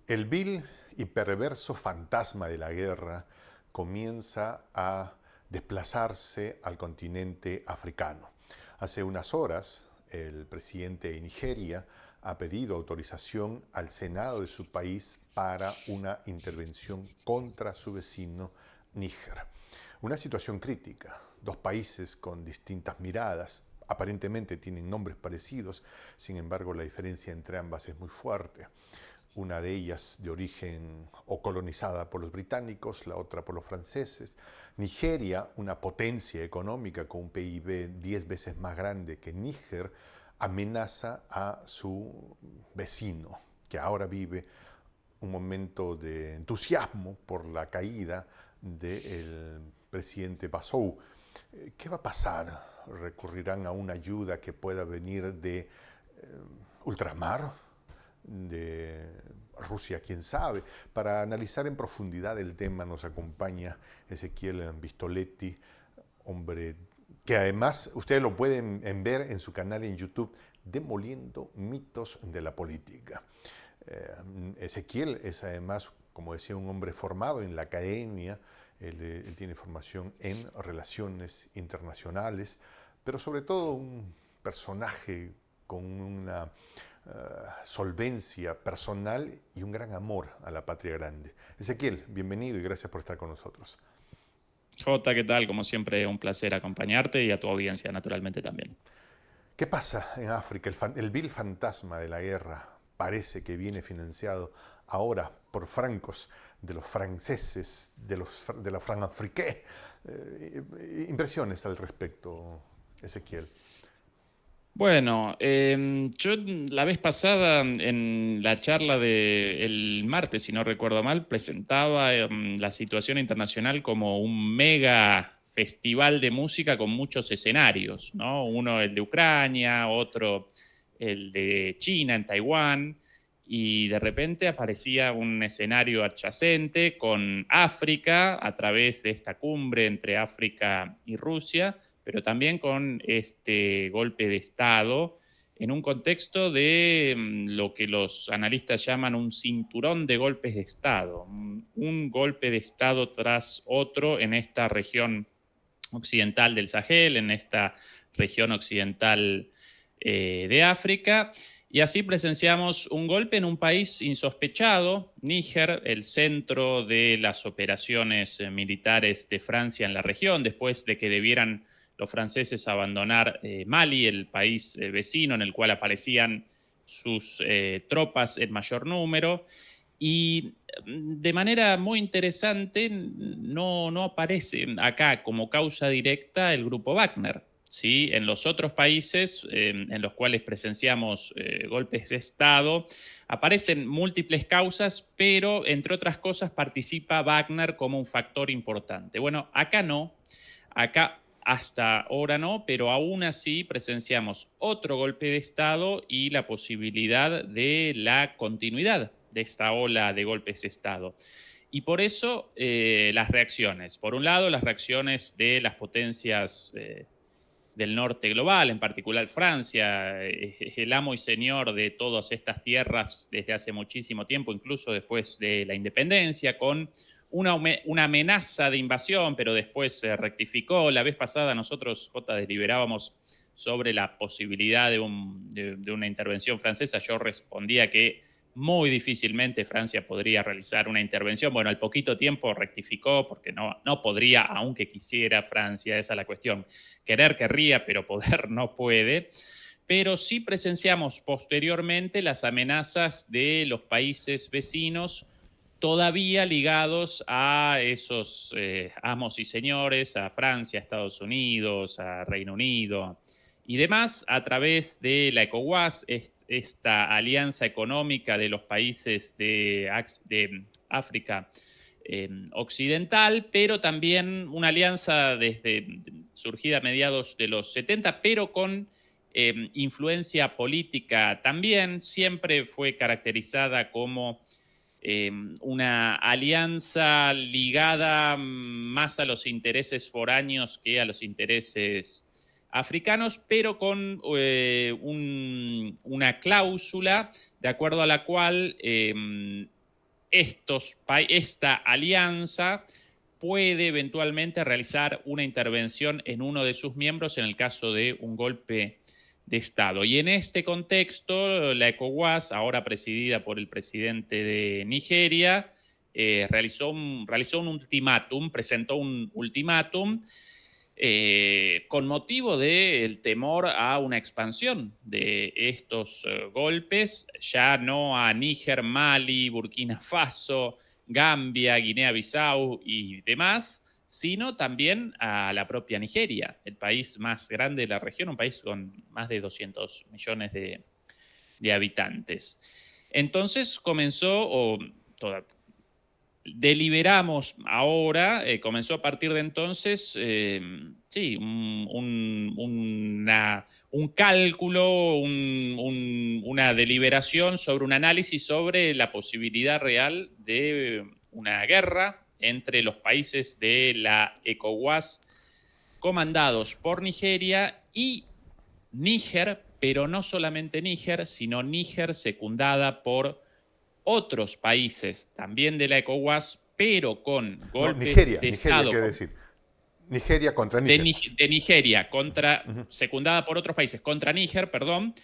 El vil y perverso fantasma de la guerra comienza a desplazarse al continente africano. Hace unas horas, el presidente de Nigeria ha pedido autorización al Senado de su país para una intervención contra su vecino Níger. Una situación crítica, dos países con distintas miradas, aparentemente tienen nombres parecidos, sin embargo la diferencia entre ambas es muy fuerte. Una de ellas de origen o colonizada por los británicos, la otra por los franceses. Nigeria, una potencia económica con un PIB 10 veces más grande que Níger, amenaza a su vecino, que ahora vive un momento de entusiasmo por la caída del presidente Bazoum. ¿Qué va a pasar? ¿Recurrirán a una ayuda que pueda venir de ultramar? ¿De Rusia? ¿Quién sabe? Para analizar en profundidad el tema nos acompaña Ezequiel Vistoletti, hombre que además ustedes lo pueden ver en su canal en YouTube, Demoliendo mitos de la política. Ezequiel es además, como decía, un hombre formado en la academia. Él tiene formación en relaciones internacionales, pero sobre todo un personaje con una solvencia personal y un gran amor a la patria grande. Ezequiel, bienvenido y gracias por estar con nosotros. Jota, ¿qué tal? Como siempre, un placer acompañarte y a tu audiencia, naturalmente, también. ¿Qué pasa en África? El vil fantasma de la guerra parece que viene financiado ahora por francos de los franceses, de la Franafrique. Impresiones al respecto, Ezequiel. Bueno, yo la vez pasada en la charla del martes, si no recuerdo mal, presentaba la situación internacional como un mega festival de música con muchos escenarios, ¿no? Uno el de Ucrania, otro el de China en Taiwán, y de repente aparecía un escenario adyacente con África a través de esta cumbre entre África y Rusia, pero también con este golpe de Estado en un contexto de lo que los analistas llaman un cinturón de golpes de Estado, un golpe de Estado tras otro en esta región occidental del Sahel, en esta región occidental de África. Y así presenciamos un golpe en un país insospechado, Níger, el centro de las operaciones militares de Francia en la región, después de que debieran los franceses abandonar Mali, el país vecino en el cual aparecían sus tropas en mayor número. Y de manera muy interesante no aparece acá como causa directa el grupo Wagner. ¿Sí? En los otros países en los cuales presenciamos golpes de Estado aparecen múltiples causas, pero entre otras cosas participa Wagner como un factor importante. Bueno, acá no, acá hasta ahora no, pero aún así presenciamos otro golpe de Estado y la posibilidad de la continuidad de esta ola de golpes de Estado. Y por eso las reacciones. Por un lado, las reacciones de las potencias del norte global, en particular Francia, es el amo y señor de todas estas tierras desde hace muchísimo tiempo, incluso después de la independencia, con una amenaza de invasión, pero después se rectificó. La vez pasada nosotros, J, deliberábamos sobre la posibilidad de una intervención francesa. Yo respondía que muy difícilmente Francia podría realizar una intervención. Bueno, al poquito tiempo rectificó porque no podría, aunque quisiera Francia, esa es la cuestión. Querer querría, pero poder no puede. Pero sí presenciamos posteriormente las amenazas de los países vecinos todavía ligados a esos amos y señores, a Francia, a Estados Unidos, a Reino Unido y demás, a través de la ECOWAS, esta alianza económica de los países de África occidental, pero también una alianza surgida a mediados de los 70, pero con influencia política también, siempre fue caracterizada como una alianza ligada más a los intereses foráneos que a los intereses africanos, pero con una cláusula de acuerdo a la cual esta alianza puede eventualmente realizar una intervención en uno de sus miembros en el caso de un golpe de Estado. Y en este contexto, la ECOWAS, ahora presidida por el presidente de Nigeria, realizó un ultimátum, presentó un ultimátum con motivo del temor a una expansión de estos golpes, ya no a Níger, Mali, Burkina Faso, Gambia, Guinea-Bissau y demás, sino también a la propia Nigeria, el país más grande de la región, un país con más de 200 millones de habitantes. Entonces comenzó, deliberamos ahora, comenzó a partir de entonces, sí, un cálculo, una deliberación sobre un análisis sobre la posibilidad real de una guerra entre los países de la ECOWAS comandados por Nigeria y Níger, pero no solamente Níger, sino Níger secundada por otros países también de la ECOWAS, pero con No, golpes Nigeria, de Nigeria Estado quiere decir. Nigeria contra de, Níger. de Nigeria, Ujú. secundada por otros países, contra Níger, perdón,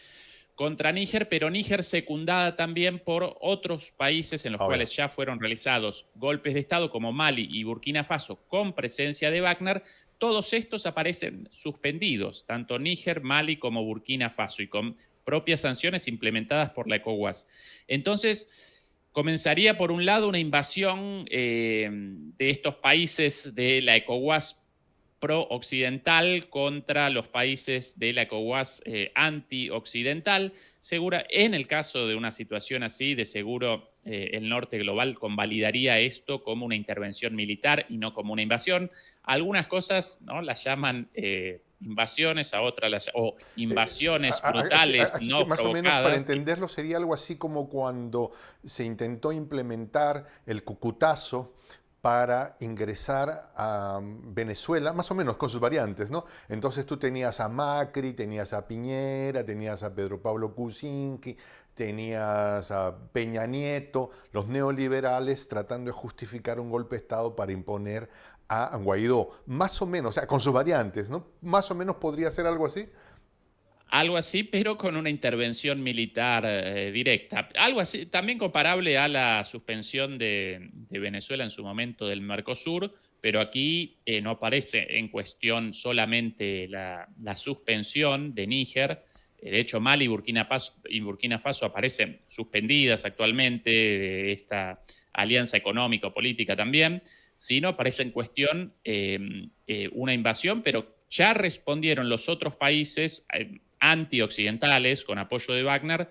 contra Níger, pero Níger secundada también por otros países en los A ver. cuales ya fueron realizados golpes de Estado como Mali y Burkina Faso con presencia de Wagner. Todos estos aparecen suspendidos, tanto Níger, Mali como Burkina Faso, y con propias sanciones implementadas por la ECOWAS. Entonces, comenzaría por un lado una invasión de estos países de la ECOWAS pro-occidental contra los países de la ECOWAS anti-occidental. Segura, en el caso de una situación así, de seguro el norte global convalidaría esto como una intervención militar y no como una invasión. Algunas cosas, ¿no?, las llaman invasiones, a otras o invasiones brutales Aquí no más o menos para provocadas. entenderlo sería algo así como cuando se intentó implementar el cucutazo para ingresar a Venezuela, más o menos con sus variantes, ¿no? Entonces tú tenías a Macri, tenías a Piñera, tenías a Pedro Pablo Kuczynski, tenías a Peña Nieto, los neoliberales tratando de justificar un golpe de Estado para imponer a Guaidó, más o menos, o sea, con sus variantes, ¿no? Más o menos podría ser algo así. Algo así, pero con una intervención militar directa. Algo así, también comparable a la suspensión de Venezuela en su momento del Mercosur, pero aquí no aparece en cuestión solamente la suspensión de Níger. De hecho, Mali y Burkina Faso aparecen suspendidas actualmente de esta alianza económico-política también, sino aparece en cuestión una invasión, pero ya respondieron los otros países antioccidentales con apoyo de Wagner,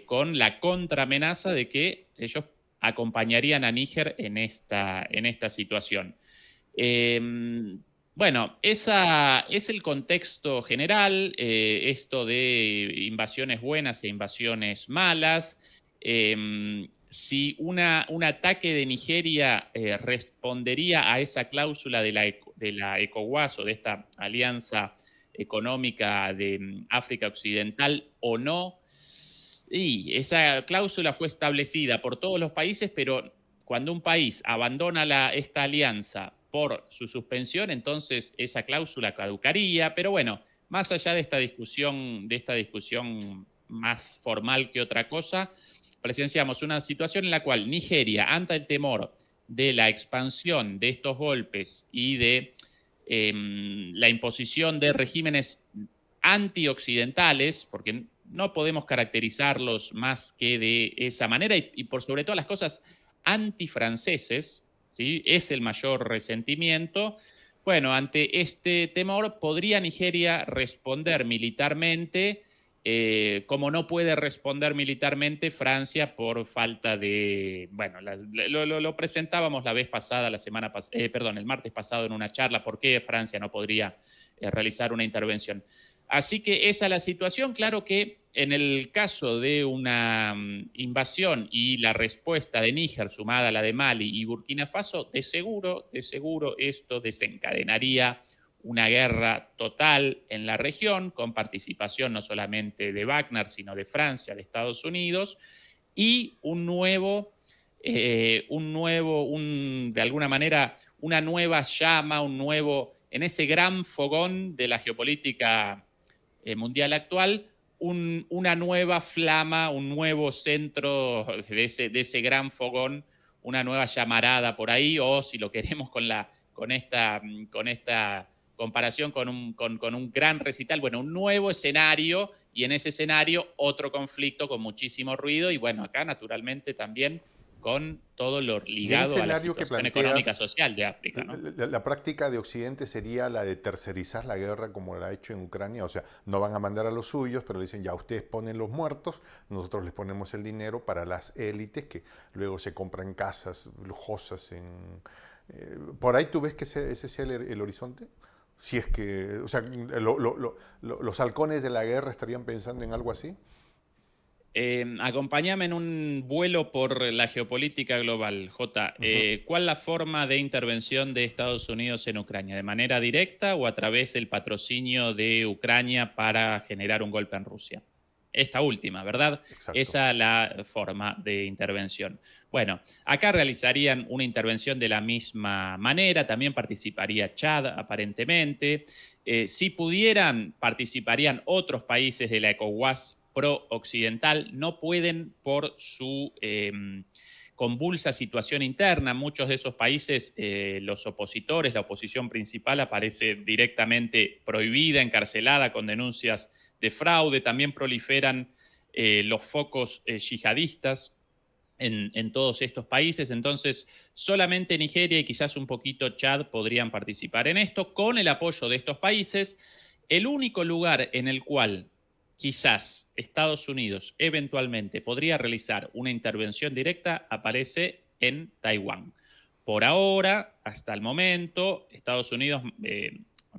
con la contraamenaza de que ellos acompañarían a Níger en esta situación. Eh, bueno, esa es el contexto general, esto de invasiones buenas e invasiones malas. Si un ataque de Nigeria respondería a esa cláusula de la ECOWAS o de esta alianza económica de África Occidental o no, y esa cláusula fue establecida por todos los países, pero cuando un país abandona esta alianza por su suspensión, entonces esa cláusula caducaría. Pero bueno, más allá de esta discusión más formal que otra cosa, presenciamos una situación en la cual Nigeria, ante el temor de la expansión de estos golpes y de la imposición de regímenes antioccidentales, porque no podemos caracterizarlos más que de esa manera, y por sobre todas las cosas antifranceses, ¿sí?, es el mayor resentimiento. Bueno, ante este temor, ¿podría Nigeria responder militarmente? Como no puede responder militarmente Francia por falta de, bueno, lo presentábamos la vez pasada, el martes pasado en una charla, por qué Francia no podría realizar una intervención. Así que esa es la situación. Claro que en el caso de una invasión y la respuesta de Níger sumada a la de Mali y Burkina Faso, de seguro esto desencadenaría una guerra total en la región, con participación no solamente de Wagner, sino de Francia, de Estados Unidos, y un nuevo de alguna manera, una nueva llama, en ese gran fogón de la geopolítica mundial actual, una nueva flama, un nuevo centro de ese gran fogón, una nueva llamarada por ahí, o si lo queremos con esta comparación con un gran recital, bueno, un nuevo escenario, y en ese escenario otro conflicto con muchísimo ruido, y bueno, acá naturalmente también con todo lo Y el ligado a la escenario que situación económica planteas, social de África, ¿no? la práctica de Occidente sería la de tercerizar la guerra como la ha hecho en Ucrania. O sea, no van a mandar a los suyos, pero dicen, ya ustedes ponen los muertos, nosotros les ponemos el dinero para las élites que luego se compran casas lujosas ¿por ahí tú ves que ese sea el horizonte? Si es que, o sea, los halcones de la guerra estarían pensando en algo así. Acompáñame en un vuelo por la geopolítica global, J. Ujú. ¿Cuál es la forma de intervención de Estados Unidos en Ucrania? ¿De manera directa o a través del patrocinio de Ucrania para generar un golpe en Rusia? Esta última, ¿verdad? Exacto. Esa es la forma de intervención. Bueno, acá realizarían una intervención de la misma manera, también participaría Chad, aparentemente. Si pudieran, participarían otros países de la ECOWAS pro-occidental, no pueden por su convulsa situación interna. Muchos de esos países, los opositores, la oposición principal aparece directamente prohibida, encarcelada con denuncias de fraude. También proliferan los focos yihadistas en todos estos países. Entonces, solamente Nigeria y quizás un poquito Chad podrían participar en esto con el apoyo de estos países. El único lugar en el cual quizás Estados Unidos eventualmente podría realizar una intervención directa aparece en Taiwán. Por ahora, hasta el momento, Estados Unidos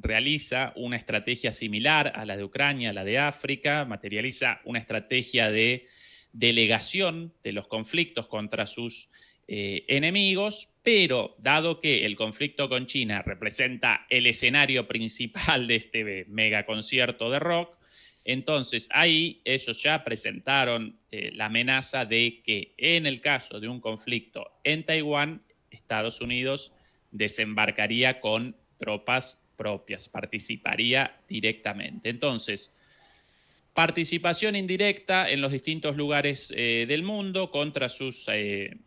realiza una estrategia similar a la de Ucrania, a la de África, materializa una estrategia de delegación de los conflictos contra sus enemigos, pero dado que el conflicto con China representa el escenario principal de este mega concierto de rock, entonces ahí ellos ya presentaron la amenaza de que en el caso de un conflicto en Taiwán, Estados Unidos desembarcaría con tropas propias, participaría directamente. Entonces, participación indirecta en los distintos lugares del mundo contra sus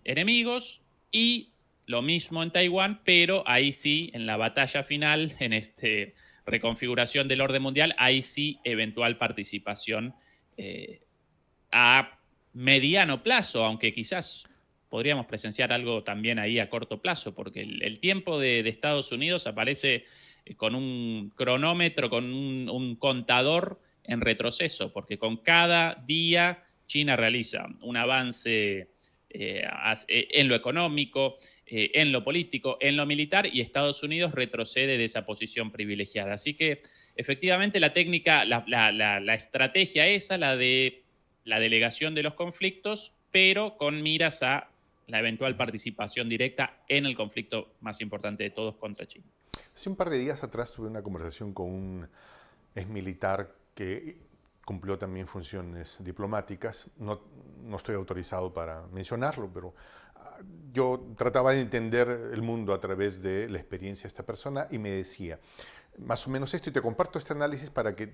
enemigos, y lo mismo en Taiwán, pero ahí sí, en la batalla final, en esta reconfiguración del orden mundial, ahí sí eventual participación eh, a mediano plazo, aunque quizás podríamos presenciar algo también ahí a corto plazo, porque el tiempo de Estados Unidos aparece con un cronómetro, con un contador en retroceso, porque con cada día China realiza un avance en lo económico, en lo político, en lo militar, y Estados Unidos retrocede de esa posición privilegiada. Así que efectivamente la técnica, la estrategia esa, la de la delegación de los conflictos, pero con miras a la eventual participación directa en el conflicto más importante de todos contra China. Hace un par de días atrás tuve una conversación con un ex militar que cumplió también funciones diplomáticas. No, no estoy autorizado para mencionarlo, pero yo trataba de entender el mundo a través de la experiencia de esta persona y me decía más o menos esto, y te comparto este análisis para que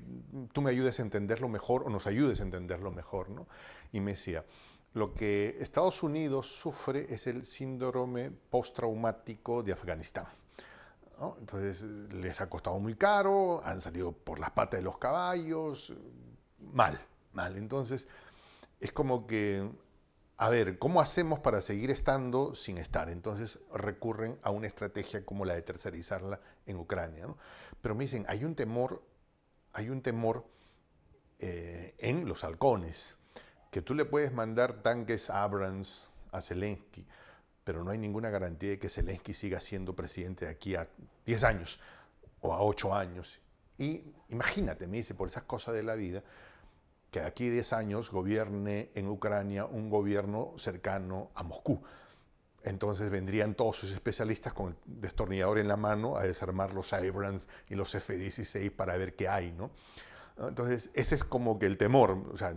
tú me ayudes a entenderlo mejor o nos ayudes a entenderlo mejor, ¿no? Y me decía, lo que Estados Unidos sufre es el síndrome postraumático de Afganistán, ¿no? Entonces les ha costado muy caro, han salido por las patas de los caballos, mal, mal. Entonces es como que, a ver, ¿cómo hacemos para seguir estando sin estar? Entonces recurren a una estrategia como la de tercerizarla en Ucrania, ¿no? Pero me dicen, hay un temor en los halcones, que tú le puedes mandar tanques Abrams a Zelensky, pero no hay ninguna garantía de que Zelensky siga siendo presidente de aquí a 10 años o a 8 años. Y imagínate, me dice, por esas cosas de la vida, que de aquí a 10 años gobierne en Ucrania un gobierno cercano a Moscú. Entonces vendrían todos sus especialistas con el destornillador en la mano a desarmar los Abrams y los F-16 para ver qué hay, ¿no? ¿no? Entonces, ese es como que el temor. O sea,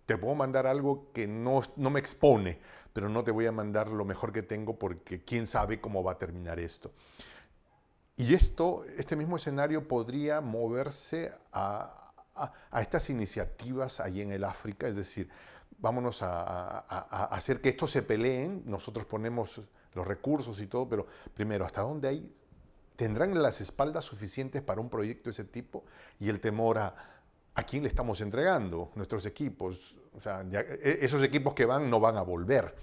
te puedo mandar algo que no me expone, pero no te voy a mandar lo mejor que tengo porque quién sabe cómo va a terminar esto. Y este mismo escenario podría moverse a estas iniciativas ahí en el África, es decir, vámonos a hacer que estos se peleen, nosotros ponemos los recursos y todo, pero primero, ¿hasta dónde tendrán las espaldas suficientes para un proyecto de ese tipo? Y el temor a quién le estamos entregando nuestros equipos. O sea, esos equipos que van no van a volver.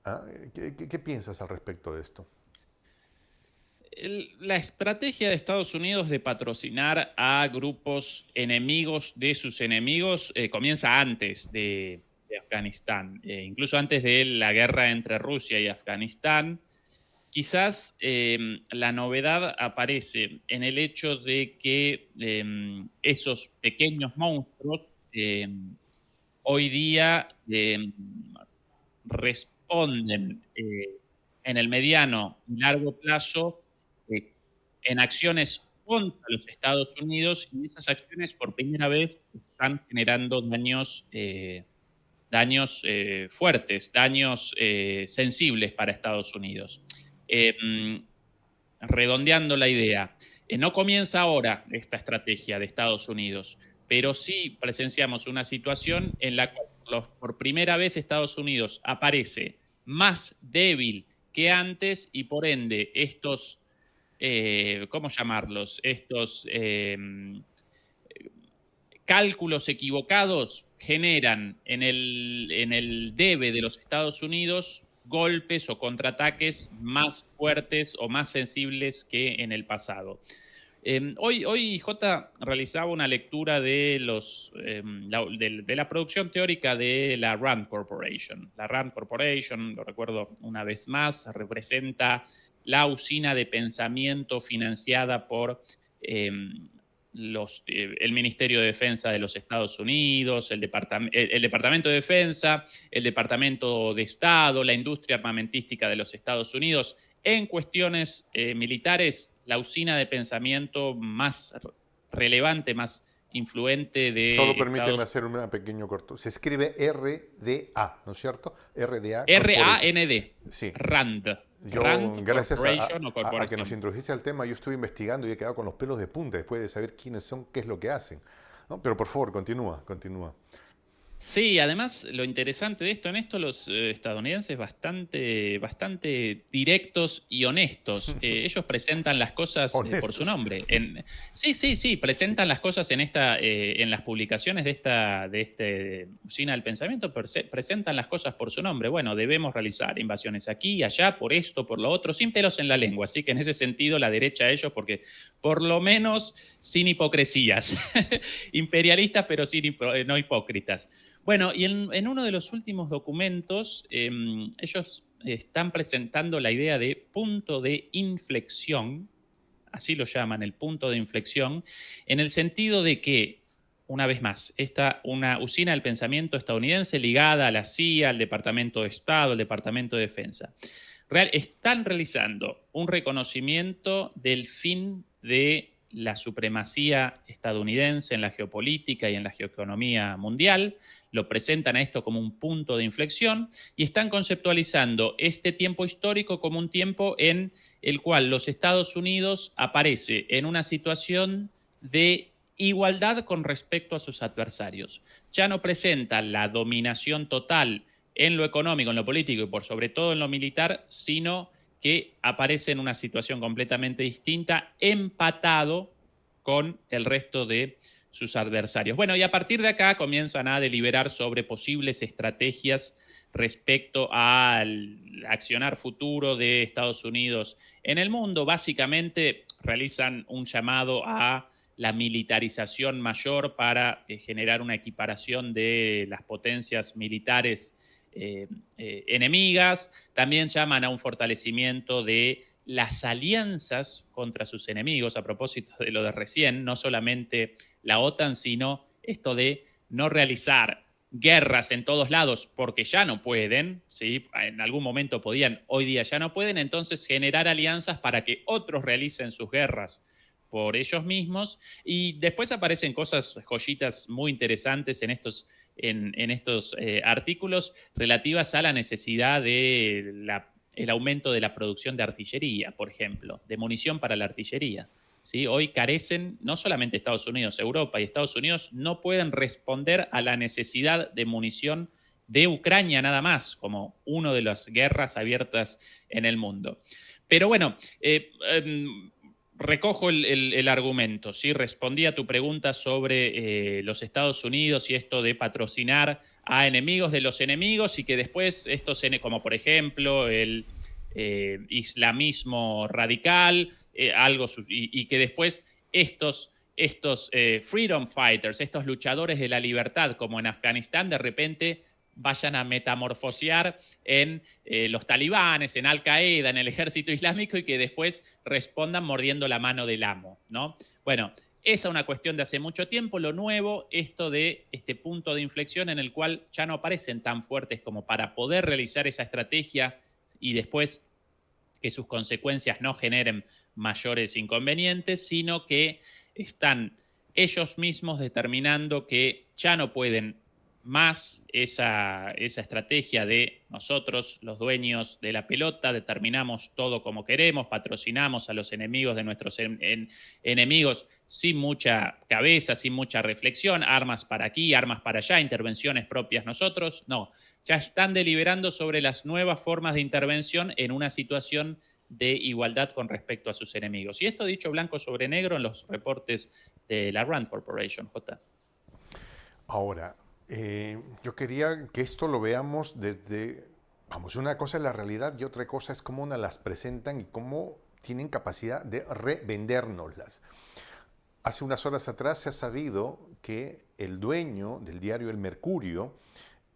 ¿Ah? ¿Qué piensas al respecto de esto? La estrategia de Estados Unidos de patrocinar a grupos enemigos de sus enemigos comienza antes de Afganistán, incluso antes de la guerra entre Rusia y Afganistán. Quizás la novedad aparece en el hecho de que esos pequeños monstruos hoy día responden en el mediano y largo plazo eh, en acciones contra los Estados Unidos, y esas acciones por primera vez están generando daños fuertes, daños sensibles para Estados Unidos. Redondeando la idea, no comienza ahora esta estrategia de Estados Unidos, pero sí presenciamos una situación en la cual por primera vez Estados Unidos aparece más débil que antes, y por ende estos, ¿cómo llamarlos? Estos cálculos equivocados generan en el debe de los Estados Unidos golpes o contraataques más fuertes o más sensibles que en el pasado. Hoy J realizaba una lectura de la producción teórica de la RAND Corporation. La RAND Corporation, lo recuerdo una vez más, representa la usina de pensamiento financiada por el Ministerio de Defensa de los Estados Unidos, el Departamento de Defensa, el Departamento de Estado, la industria armamentística de los Estados Unidos. En cuestiones militares, la usina de pensamiento más relevante, más influente de Solo permíteme Estados hacer un pequeño corto. Se escribe RDA, ¿no es cierto? RDA Corporation. RAND, Sí. RAND, Yo, RAND gracias Corporation o a que nos Corporación. introdujiste al tema, yo estuve investigando y he quedado con los pelos de punta después de saber quiénes son, qué es lo que hacen. ¿No? Pero por favor, continúa. Sí, además lo interesante de esto, en esto los estadounidenses bastante directos y honestos. Ellos presentan las cosas por su Honestos. nombre. Sí, Sí. presentan las cosas en las publicaciones de este usina del pensamiento, presentan las cosas por su nombre. Bueno, debemos realizar invasiones aquí y allá, por esto, por lo otro, sin pelos en la lengua. Así que en ese sentido la derecha a ellos, porque por lo menos sin hipocresías, imperialistas pero no hipócritas. Bueno, y en uno de los últimos documentos, ellos están presentando la idea de punto de inflexión, así lo llaman, el punto de inflexión, en el sentido de que, una vez más, una usina del pensamiento estadounidense ligada a la CIA, al Departamento de Estado, al Departamento de Defensa, están realizando un reconocimiento del fin de la supremacía estadounidense en la geopolítica y en la geoeconomía mundial, lo presentan a esto como un punto de inflexión y están conceptualizando este tiempo histórico como un tiempo en el cual los Estados Unidos aparece en una situación de igualdad con respecto a sus adversarios. Ya no presenta la dominación total en lo económico, en lo político y por sobre todo en lo militar, sino que aparece en una situación completamente distinta, empatado con el resto de sus adversarios. Bueno, y a partir de acá comienzan a deliberar sobre posibles estrategias respecto al accionar futuro de Estados Unidos en el mundo. Básicamente realizan un llamado a la militarización mayor para generar una equiparación de las potencias militares enemigas. También llaman a un fortalecimiento de las alianzas contra sus enemigos, a propósito de lo de recién, no solamente la OTAN, sino esto de no realizar guerras en todos lados porque ya no pueden, ¿sí? En algún momento podían, hoy día ya no pueden, entonces generar alianzas para que otros realicen sus guerras por ellos mismos, y después aparecen cosas, joyitas muy interesantes en estos artículos relativas a la necesidad de el aumento de la producción de artillería, por ejemplo, de munición para la artillería. ¿Sí? Hoy carecen no solamente Estados Unidos, Europa y Estados Unidos no pueden responder a la necesidad de munición de Ucrania nada más, como una de las guerras abiertas en el mundo. Pero bueno, recojo el argumento, ¿sí? Respondí a tu pregunta sobre los Estados Unidos y esto de patrocinar a enemigos de los enemigos y que después estos, como por ejemplo el islamismo radical, y que después estos freedom fighters, estos luchadores de la libertad, como en Afganistán, de repente vayan a metamorfosear en los talibanes, en Al Qaeda, en el ejército islámico y que después respondan mordiendo la mano del amo, ¿no? Bueno, esa es una cuestión de hace mucho tiempo. Lo nuevo, esto de este punto de inflexión en el cual ya no aparecen tan fuertes como para poder realizar esa estrategia y después que sus consecuencias no generen mayores inconvenientes, sino que están ellos mismos determinando que ya no pueden más esa estrategia de nosotros, los dueños de la pelota, determinamos todo como queremos, patrocinamos a los enemigos de nuestros enemigos sin mucha cabeza, sin mucha reflexión, armas para aquí, armas para allá, intervenciones propias nosotros. No, ya están deliberando sobre las nuevas formas de intervención en una situación de igualdad con respecto a sus enemigos. Y esto dicho blanco sobre negro en los reportes de la Rand Corporation, J. Ahora, yo quería que esto lo veamos desde, vamos, una cosa es la realidad y otra cosa es cómo nos las presentan y cómo tienen capacidad de revendérnoslas. Hace unas horas atrás se ha sabido que el dueño del diario El Mercurio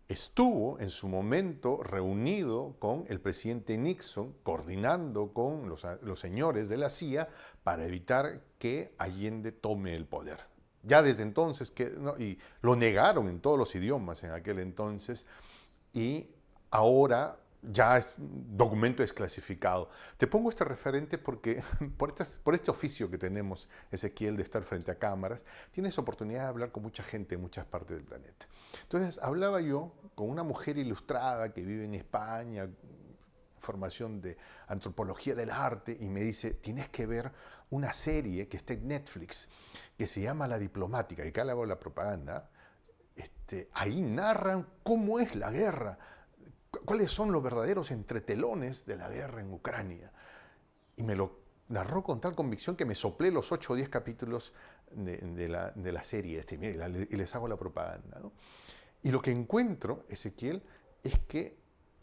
estuvo en su momento reunido con el presidente Nixon, coordinando con los señores de la CIA para evitar que Allende tome el poder. Ya desde entonces, y lo negaron en todos los idiomas en aquel entonces, y ahora ya es documento desclasificado. Te pongo este referente porque por este oficio que tenemos, Ezequiel, de estar frente a cámaras, tienes oportunidad de hablar con mucha gente en muchas partes del planeta. Entonces, hablaba yo con una mujer ilustrada que vive en España, formación de antropología del arte, y me dice, tienes que ver una serie que está en Netflix, que se llama La Diplomática, y acá le hago la propaganda. Ahí narran cómo es la guerra, cuáles son los verdaderos entretelones de la guerra en Ucrania. Y me lo narró con tal convicción que me soplé los 8 o 10 capítulos de la serie y les hago la propaganda, ¿no? Y lo que encuentro, Ezequiel, es que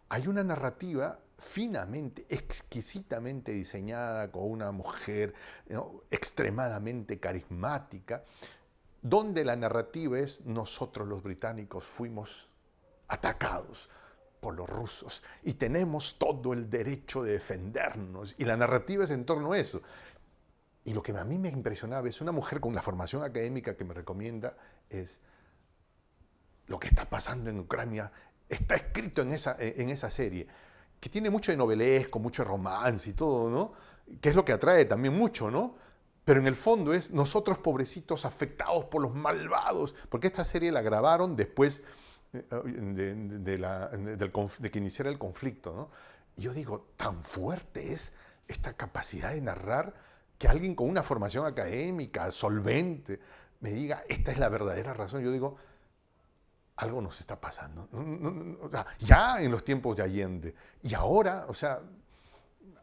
hay una narrativa finamente, exquisitamente diseñada con una mujer, ¿no?, extremadamente carismática, donde la narrativa es nosotros los británicos fuimos atacados por los rusos y tenemos todo el derecho de defendernos, y la narrativa es en torno a eso. Y lo que a mí me impresionaba es una mujer con la formación académica que me recomienda es lo que está pasando en Ucrania, está escrito en esa serie, que tiene mucho de novelesco, mucho de romance y todo, ¿no? Que es lo que atrae también mucho, ¿no? Pero en el fondo es nosotros pobrecitos afectados por los malvados, porque esta serie la grabaron después de que iniciara el conflicto, ¿no? Y yo digo, tan fuerte es esta capacidad de narrar que alguien con una formación académica, solvente, me diga, esta es la verdadera razón. Yo digo, algo nos está pasando. O sea, ya en los tiempos de Allende, y ahora, o sea,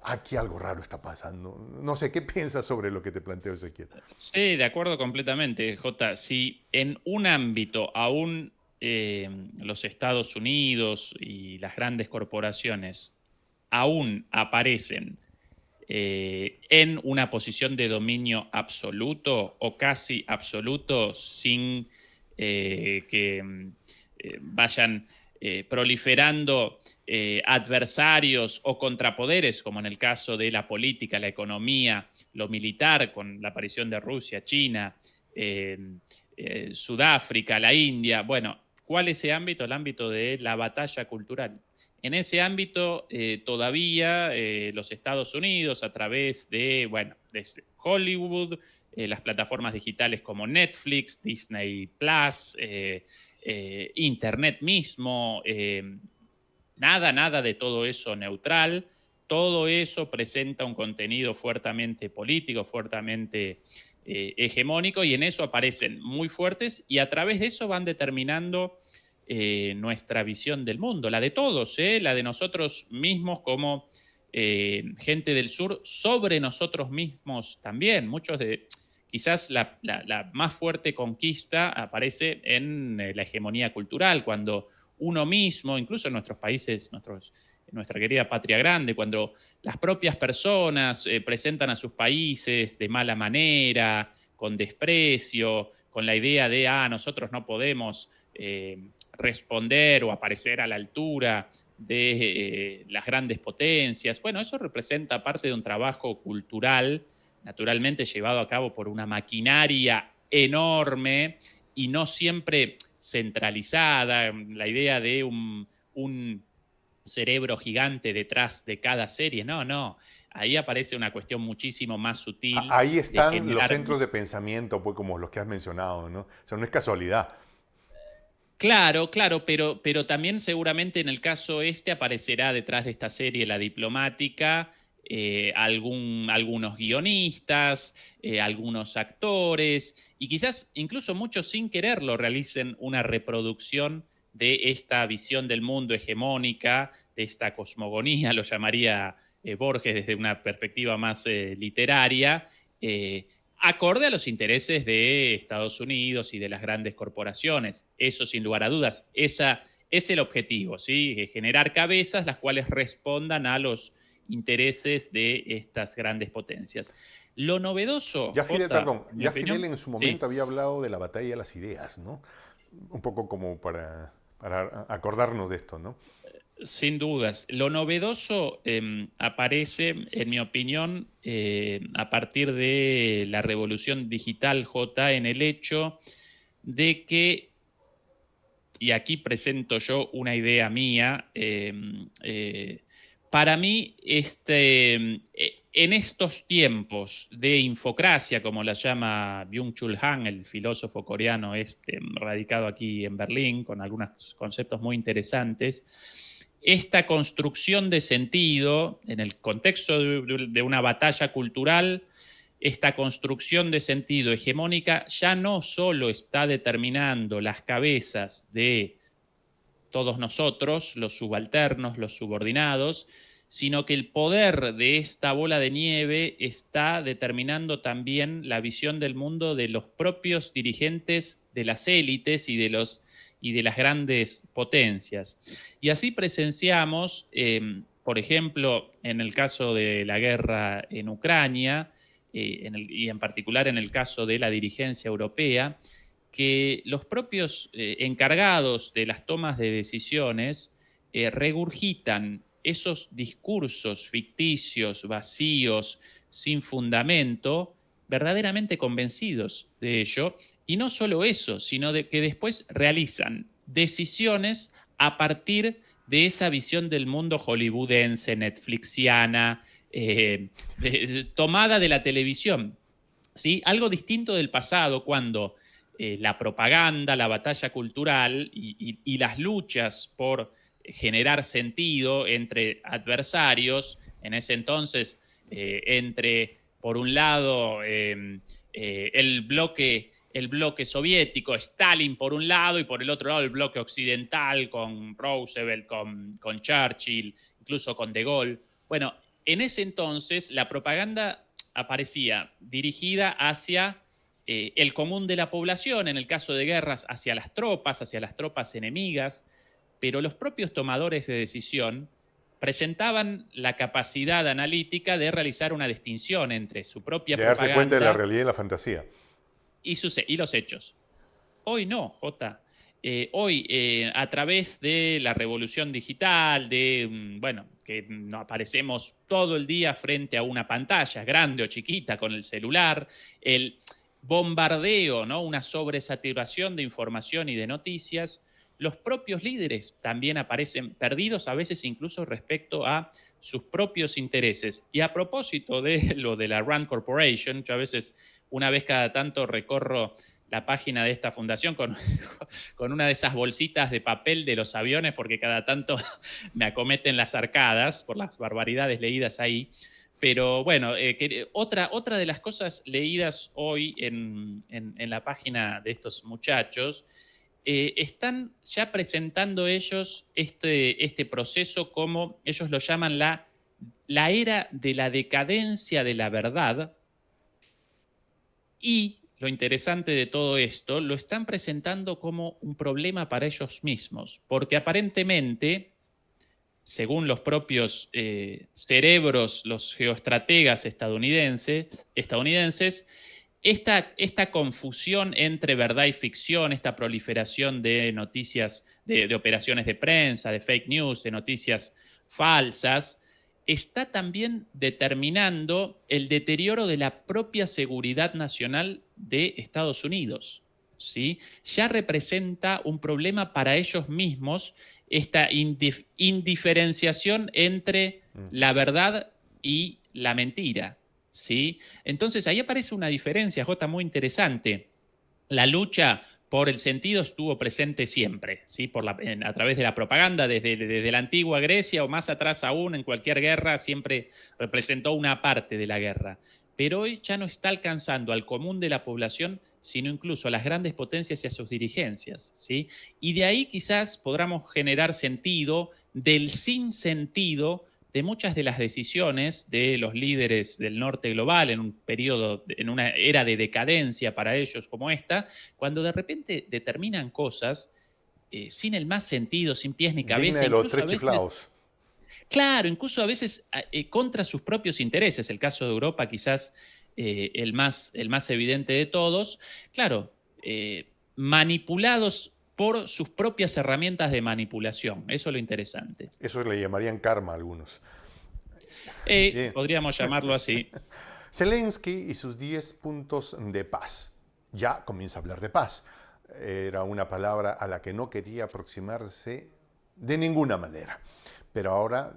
aquí algo raro está pasando. No sé, ¿qué piensas sobre lo que te planteo, Ezequiel? Sí, de acuerdo completamente, J. Si en un ámbito aún los Estados Unidos y las grandes corporaciones aún aparecen en una posición de dominio absoluto o casi absoluto sin que vayan proliferando adversarios o contrapoderes, como en el caso de la política, la economía, lo militar, con la aparición de Rusia, China, Sudáfrica, la India. Bueno, ¿cuál es ese ámbito? El ámbito de la batalla cultural. En ese ámbito todavía los Estados Unidos, a través de, bueno, de Hollywood, las plataformas digitales como Netflix, Disney Plus, Internet mismo, nada de todo eso neutral. Todo eso presenta un contenido fuertemente político, fuertemente hegemónico, y en eso aparecen muy fuertes y a través de eso van determinando nuestra visión del mundo, la de todos, la de nosotros mismos como gente del sur, sobre nosotros mismos también. Quizás la más fuerte conquista aparece en la hegemonía cultural, cuando uno mismo, incluso en nuestros países, nuestra querida patria grande, cuando las propias personas presentan a sus países de mala manera, con desprecio, con la idea de, nosotros no podemos responder o aparecer a la altura de las grandes potencias. Bueno, eso representa parte de un trabajo cultural, naturalmente llevado a cabo por una maquinaria enorme y no siempre centralizada, la idea de un cerebro gigante detrás de cada serie. No. Ahí aparece una cuestión muchísimo más sutil Ahí de están los generar. centros de pensamiento, pues como los que has mencionado, ¿no? O sea, no es casualidad. Claro, pero también seguramente en el caso aparecerá detrás de esta serie La Diplomática algunos guionistas, algunos actores, y quizás incluso muchos sin quererlo realicen una reproducción de esta visión del mundo hegemónica, de esta cosmogonía, lo llamaría Borges desde una perspectiva más literaria, acorde a los intereses de Estados Unidos y de las grandes corporaciones. Eso sin lugar a dudas, ese es el objetivo, ¿sí? Generar cabezas las cuales respondan a los intereses de estas grandes potencias. Lo novedoso, Ya Fidel, Jota, perdón, en mi ya Fidel opinión, en su momento ¿sí? había hablado de la batalla de las ideas, ¿no? Un poco como para acordarnos de esto, ¿no? Sin dudas. Lo novedoso aparece, en mi opinión, a partir de la revolución digital, J, en el hecho de que, y aquí presento yo una idea mía, para mí, en estos tiempos de infocracia, como la llama Byung-Chul Han, el filósofo coreano radicado aquí en Berlín, con algunos conceptos muy interesantes, esta construcción de sentido, en el contexto de una batalla cultural, esta construcción de sentido hegemónica ya no solo está determinando las cabezas de todos nosotros, los subalternos, los subordinados, sino que el poder de esta bola de nieve está determinando también la visión del mundo de los propios dirigentes de las élites y de las grandes potencias. Y así presenciamos, por ejemplo, en el caso de la guerra en Ucrania, y en particular en el caso de la dirigencia europea, que los propios encargados de las tomas de decisiones regurgitan esos discursos ficticios, vacíos, sin fundamento, verdaderamente convencidos de ello, y no solo eso, sino de que después realizan decisiones a partir de esa visión del mundo hollywoodense, netflixiana, tomada de la televisión. ¿Sí? Algo distinto del pasado, cuando la propaganda, la batalla cultural y las luchas por generar sentido entre adversarios, en ese entonces, entre, por un lado, el bloque soviético, Stalin por un lado, y por el otro lado el bloque occidental con Roosevelt, con Churchill, incluso con De Gaulle. Bueno, en ese entonces la propaganda aparecía dirigida hacia el común de la población, en el caso de guerras, hacia las tropas enemigas, pero los propios tomadores de decisión presentaban la capacidad analítica de realizar una distinción entre su propia De darse cuenta de la propaganda realidad y la fantasía. y los hechos. Hoy no, Jota. Hoy, a través de la revolución digital, bueno, que no aparecemos todo el día frente a una pantalla, grande o chiquita, con el celular, el bombardeo, ¿no? Una sobresaturación de información y de noticias, los propios líderes también aparecen perdidos, a veces incluso respecto a sus propios intereses. Y a propósito de lo de la Rand Corporation, yo a veces, una vez cada tanto, recorro la página de esta fundación con una de esas bolsitas de papel de los aviones, porque cada tanto me acometen las arcadas por las barbaridades leídas ahí. Pero bueno, otra de las cosas leídas hoy en la página de estos muchachos, están ya presentando ellos este proceso como ellos lo llaman la era de la decadencia de la verdad. Y lo interesante de todo esto, lo están presentando como un problema para ellos mismos, porque aparentemente, según los propios cerebros, los geoestrategas estadounidenses, esta confusión entre verdad y ficción, esta proliferación de noticias, de operaciones de prensa, de fake news, de noticias falsas, está también determinando el deterioro de la propia seguridad nacional de Estados Unidos, ¿sí? Ya representa un problema para ellos mismos esta indiferenciación entre la verdad y la mentira, ¿sí? Entonces ahí aparece una diferencia, Jota, muy interesante. La lucha por el sentido estuvo presente siempre, ¿sí? A través de la propaganda, desde la antigua Grecia o más atrás aún, en cualquier guerra, siempre representó una parte de la guerra. Pero hoy ya no está alcanzando al común de la población, sino incluso a las grandes potencias y a sus dirigencias, ¿sí? Y de ahí quizás podamos generar sentido del sinsentido de muchas de las decisiones de los líderes del norte global en un periodo, en una era de decadencia para ellos como esta, cuando de repente determinan cosas sin el más sentido, sin pies ni Digna cabeza, de los incluso tres a veces, chiflados. claro, incluso a veces contra sus propios intereses. El caso de Europa quizás el más evidente de todos. Claro, manipulados por sus propias herramientas de manipulación. Eso es lo interesante. Eso le llamarían karma a algunos. Bien. Podríamos llamarlo así. Zelensky y sus 10 puntos de paz. Ya comienza a hablar de paz. Era una palabra a la que no quería aproximarse de ninguna manera. Pero ahora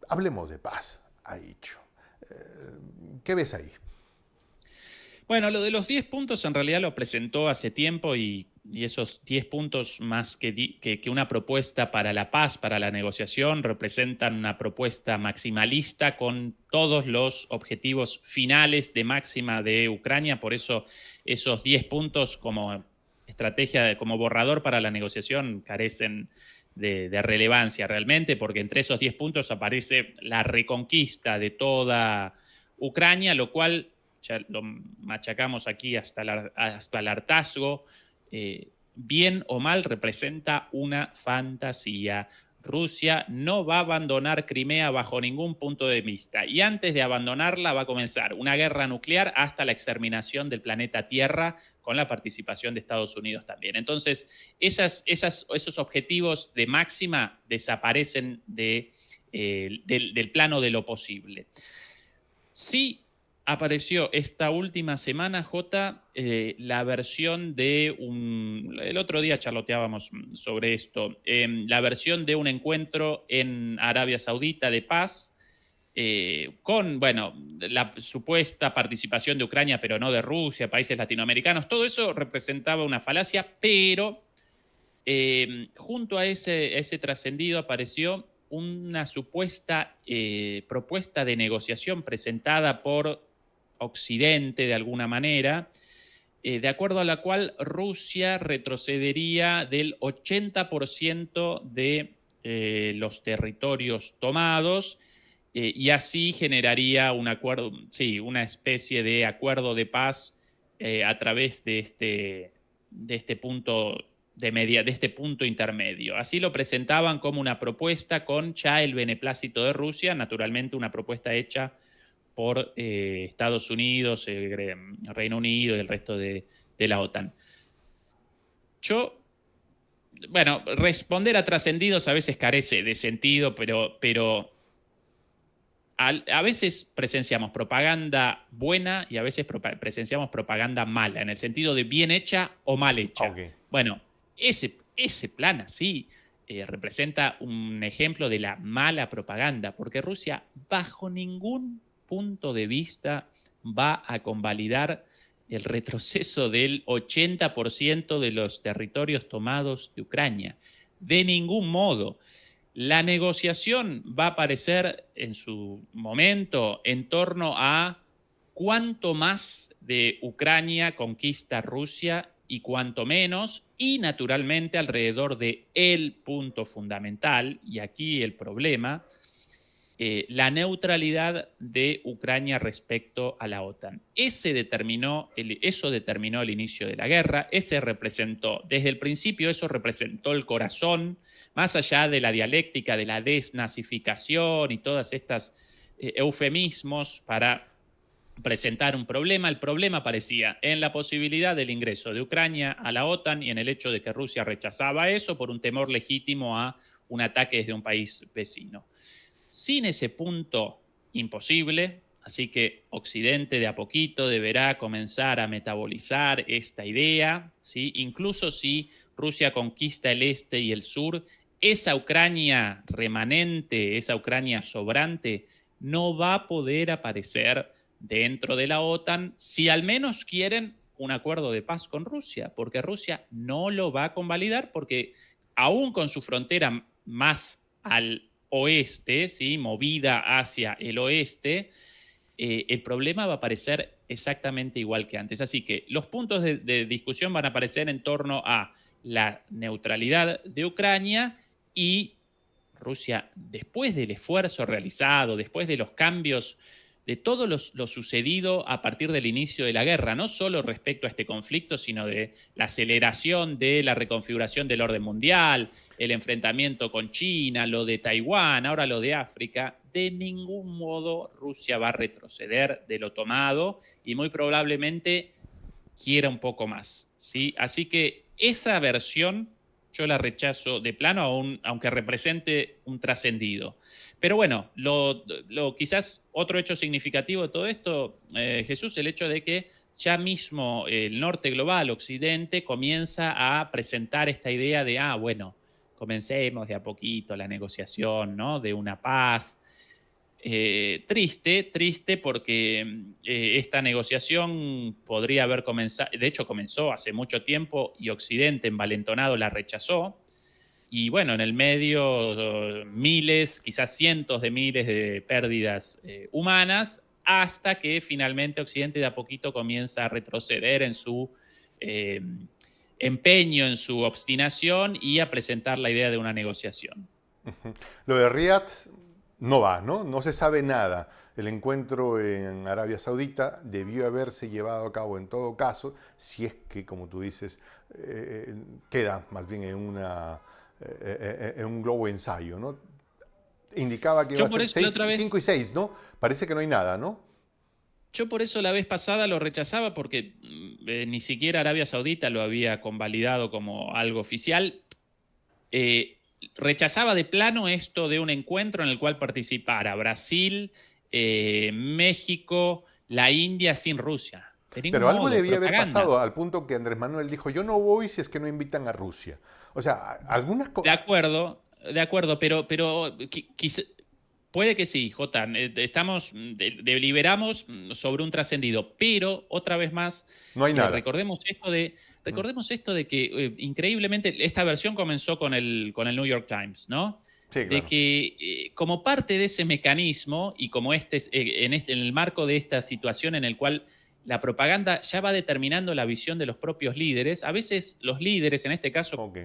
hablemos de paz, ha dicho. ¿Qué ves ahí? Bueno, lo de los 10 puntos en realidad lo presentó hace tiempo y esos 10 puntos más que una propuesta para la paz, para la negociación, representan una propuesta maximalista con todos los objetivos finales de máxima de Ucrania. Por eso esos 10 puntos como estrategia, como borrador para la negociación carecen de relevancia realmente, porque entre esos 10 puntos aparece la reconquista de toda Ucrania, lo cual ya lo machacamos aquí hasta el hartazgo, bien o mal representa una fantasía. Rusia no va a abandonar Crimea bajo ningún punto de vista y antes de abandonarla va a comenzar una guerra nuclear hasta la exterminación del planeta Tierra con la participación de Estados Unidos también. Entonces, esos objetivos de máxima desaparecen del plano de lo posible. Sí apareció esta última semana, Jota, la versión de el otro día charloteábamos sobre esto, la versión de un encuentro en Arabia Saudita de paz, con, bueno, la supuesta participación de Ucrania, pero no de Rusia, países latinoamericanos. Todo eso representaba una falacia, pero junto a ese trascendido apareció una supuesta propuesta de negociación presentada por Occidente de alguna manera, de acuerdo a la cual Rusia retrocedería del 80% de los territorios tomados y así generaría un acuerdo, sí, una especie de acuerdo de paz a través de este punto de este punto intermedio. Así lo presentaban como una propuesta con ya el beneplácito de Rusia, naturalmente una propuesta hecha por Estados Unidos, Reino Unido y el resto de la OTAN. Bueno, responder a trascendidos a veces carece de sentido, pero a veces presenciamos propaganda buena y a veces presenciamos propaganda mala, en el sentido de bien hecha o mal hecha. Okay. Bueno, ese plan así representa un ejemplo de la mala propaganda, porque Rusia bajo ningún punto de vista va a convalidar el retroceso del 80% de los territorios tomados de Ucrania. De ningún modo. La negociación va a aparecer en su momento en torno a cuánto más de Ucrania conquista Rusia y cuánto menos, y naturalmente alrededor de el punto fundamental, y aquí el problema, la neutralidad de Ucrania respecto a la OTAN. Eso determinó el inicio de la guerra, desde el principio eso representó el corazón, más allá de la dialéctica de la desnazificación y todas estas eufemismos para presentar un problema. El problema aparecía en la posibilidad del ingreso de Ucrania a la OTAN y en el hecho de que Rusia rechazaba eso por un temor legítimo a un ataque desde un país vecino. Sin ese punto imposible, así que Occidente de a poquito deberá comenzar a metabolizar esta idea, ¿sí? Incluso si Rusia conquista el este y el sur, esa Ucrania remanente, esa Ucrania sobrante, no va a poder aparecer dentro de la OTAN si al menos quieren un acuerdo de paz con Rusia, porque Rusia no lo va a convalidar porque aún con su frontera más al oeste, ¿sí? Movida hacia el oeste, el problema va a aparecer exactamente igual que antes. Así que los puntos de discusión van a aparecer en torno a la neutralidad de Ucrania y Rusia, después del esfuerzo realizado, después de los cambios, de todo lo sucedido a partir del inicio de la guerra, no solo respecto a este conflicto, sino de la aceleración de la reconfiguración del orden mundial, el enfrentamiento con China, lo de Taiwán, ahora lo de África, de ningún modo Rusia va a retroceder de lo tomado y muy probablemente quiera un poco más, ¿sí? Así que esa versión yo la rechazo de plano, aunque represente un trascendido. Pero bueno, quizás otro hecho significativo de todo esto, Jesús, el hecho de que ya mismo el norte global, Occidente, comienza a presentar esta idea de, bueno, comencemos de a poquito la negociación, ¿no? De una paz. Triste porque esta negociación podría haber comenzado, de hecho comenzó hace mucho tiempo y Occidente envalentonado la rechazó. Y bueno, en el medio miles, quizás cientos de miles de pérdidas humanas, hasta que finalmente Occidente de a poquito comienza a retroceder en su empeño, en su obstinación y a presentar la idea de una negociación. Lo de Riyadh no va, ¿no? No se sabe nada. El encuentro en Arabia Saudita debió haberse llevado a cabo en todo caso, si es que, como tú dices, queda más bien en un globo ensayo, ¿no? Indicaba que iba Yo a por ser eso la otra 5 y vez 6, ¿no? Parece que no hay nada, ¿no? Yo por eso la vez pasada lo rechazaba porque ni siquiera Arabia Saudita lo había convalidado como algo oficial. Eh, Rechazaba de plano esto de un encuentro en el cual participara Brasil, México, la India sin Rusia. De ningún Pero algo modo, debía haber propaganda. pasado al punto que Andrés Manuel dijo, yo no voy si es que no invitan a Rusia. O sea, algunas cosas... De acuerdo, pero puede que sí, Jota. Deliberamos sobre un trascendido, pero otra vez más, No hay nada. Mm. recordemos esto de que increíblemente esta versión comenzó con el New York Times, ¿no? Sí, De claro. que como parte de ese mecanismo y como en el marco de esta situación en el cual la propaganda ya va determinando la visión de los propios líderes, a veces los líderes, en este caso Ok.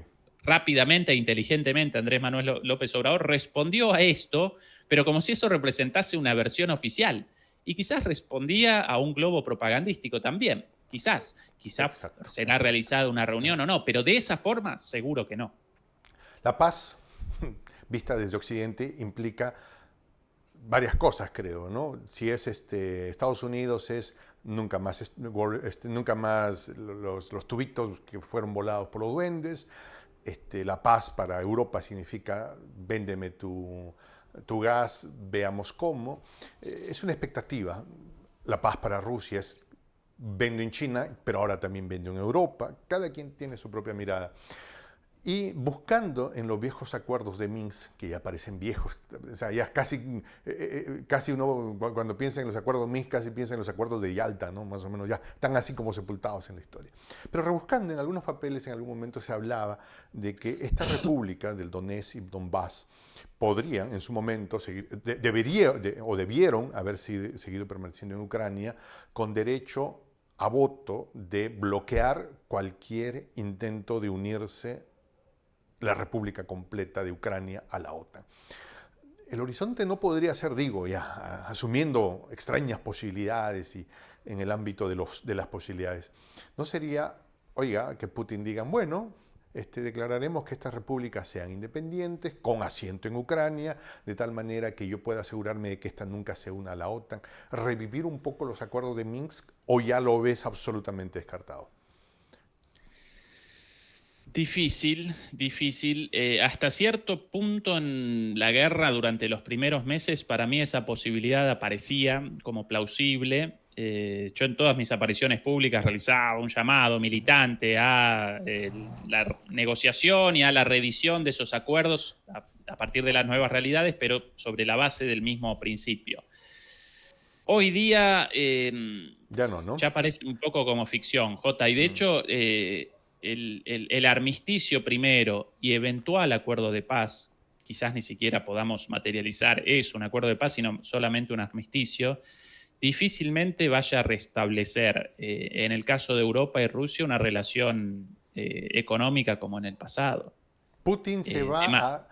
rápidamente e inteligentemente Andrés Manuel López Obrador respondió a esto, pero como si eso representase una versión oficial. Y quizás respondía a un globo propagandístico también. Quizás Exacto, será exacto. realizada una reunión o no, pero de esa forma seguro que no. La paz, vista desde Occidente, implica varias cosas, creo, ¿no? Si es Estados Unidos es nunca más, nunca más los tubitos que fueron volados por los duendes. La paz para Europa significa véndeme tu gas, veamos cómo. Es una expectativa. La paz para Rusia es vendo en China, pero ahora también vendo en Europa. Cada quien tiene su propia mirada. y buscando en los viejos acuerdos de Minsk, que ya parecen viejos, o sea, ya casi uno cuando piensa en los acuerdos de Minsk, casi piensa en los acuerdos de Yalta, ¿no? Más o menos ya están así como sepultados en la historia. Pero rebuscando en algunos papeles, en algún momento se hablaba de que esta república del Donetsk y Donbass podrían en su momento seguir, debieron haber seguido permaneciendo en Ucrania con derecho a voto de bloquear cualquier intento de unirse la república completa de Ucrania a la OTAN. El horizonte no podría ser, digo, ya asumiendo extrañas posibilidades y en el ámbito de las posibilidades, no sería, oiga, que Putin digan, bueno, declararemos que estas repúblicas sean independientes, con asiento en Ucrania, de tal manera que yo pueda asegurarme de que esta nunca se una a la OTAN, revivir un poco los acuerdos de Minsk, o ya lo ves absolutamente descartado. Difícil, difícil. Hasta cierto punto en la guerra, durante los primeros meses, para mí esa posibilidad aparecía como plausible. Yo en todas mis apariciones públicas realizaba un llamado militante a la negociación y a la reedición de esos acuerdos a partir de las nuevas realidades, pero sobre la base del mismo principio. Hoy día ya no. Ya parece un poco como ficción, Jota, y de hecho el armisticio primero y eventual acuerdo de paz, quizás ni siquiera podamos materializar un acuerdo de paz, sino solamente un armisticio, difícilmente vaya a restablecer, en el caso de Europa y Rusia, una relación económica como en el pasado. ¿Putin se va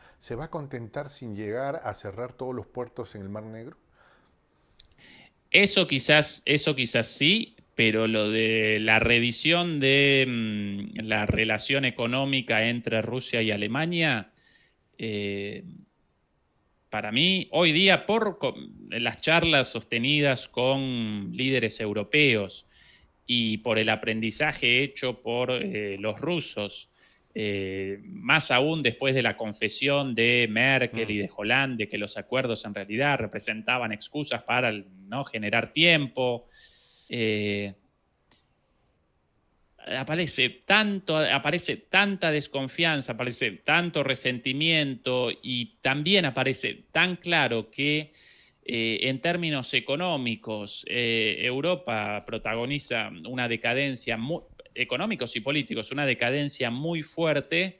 a contentar sin llegar a cerrar todos los puertos en el Mar Negro? Eso quizás sí, pero lo de la reedición de la relación económica entre Rusia y Alemania, para mí, hoy día, por las charlas sostenidas con líderes europeos y por el aprendizaje hecho por los rusos, más aún después de la confesión de Merkel y de Hollande, que los acuerdos en realidad representaban excusas para no generar tiempo, aparece tanta desconfianza, aparece tanto resentimiento y también aparece tan claro que en términos económicos Europa protagoniza una decadencia económicos y políticos, una decadencia muy fuerte